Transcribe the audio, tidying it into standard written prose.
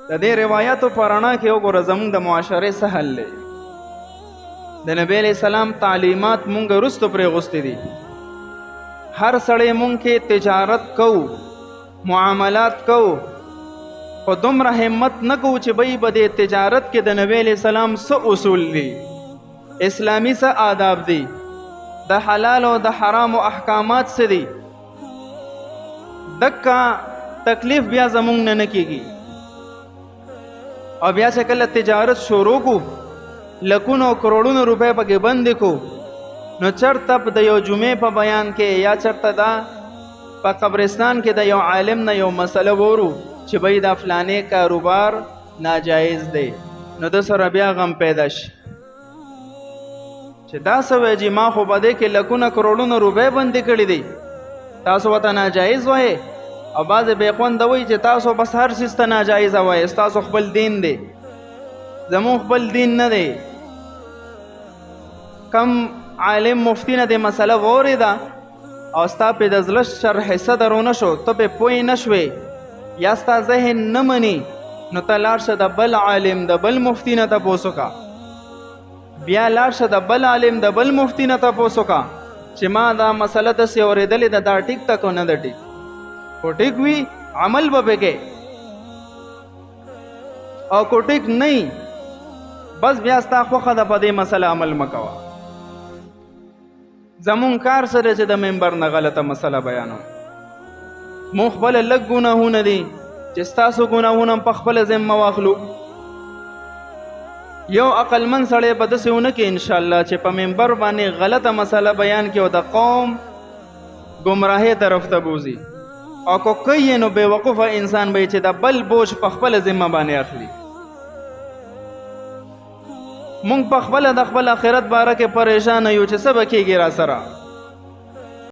د دې روایتو په رڼا کې وګوره زموږ د معاشرې څه حل دی. د نبی علیہ السلام تعلیمات مونږ وروسته پرې غوستې دي. هر سړی مونږ کې تجارت کوو، معاملات کوو، خو دومره همت نه کوو چې بی به د تجارت کې د نبی علیہ السلام څه اصول دي، اسلامی څه آداب دي، د حلال او د حرام او احکامات څه دي. دکا تکلیف بیا زمونږ نه کیږي. او بیا چې کله تجارت شروع کو، لکونو کروڑونو روپے پکې بند کو، نو چرته د یو جمعې په بیان کې یا چرته دا په قبرستان کې د یو عالم نه یو مسله وورو چې بی دا فلانې کاروبار ناجایز دی، نو د سره بیا غم پیدا شي چې دا څه وایي چې ما خو به دې کې لکونه کروڑونه روپے بندې کړي دي، تاسو ورته ناجایز وایي. او بعضې بې خونده وایي چې تاسو بس هر څیز ته ناجایزه وایي، ستاسو خپل دین دی. زمون خپل دین نه دی. کم عالم مفتی نه دې مسله واورېده او ستا پې د زړه شرح صدر ونه شو، ته پې پوه نه شوې یا ستا ذهن نه مني، نو ته لاړ شه د بل عالم د بل مفتی نه تپوس وکړه. بیا لاړ شه د بل عالم د بل مفتی نه تپوس وکړه چې ما دا مسله داسې اورېدلې ده، دا ټیک ده که نه ده ټیک. کو ټیک وي عمل به پکې، او کو ټیک نه بس بیا ستا خوښه ده په دې مسله عمل مه کوه. زمون کار سره چې د منبر نه غلطه مسله بیانو، مونږ خپله لږ ګناهونه دي چې ستاسو ګناهونه په خپله ذمه واخلو. یو عقلمند سړی به داسې ونه کړي انشاءالله چې په منبر باندې غلطه مسله بیان کړي او د قوم ګمراهۍ طرف ته بوځي، او که کوي نو بېوقوفه انسان به چې د بل بوج په خپله ذمه باندې اخلي. مونږ په خپله د خپل آخرت باره کې پریشان یو چې څه به کېږي را سره.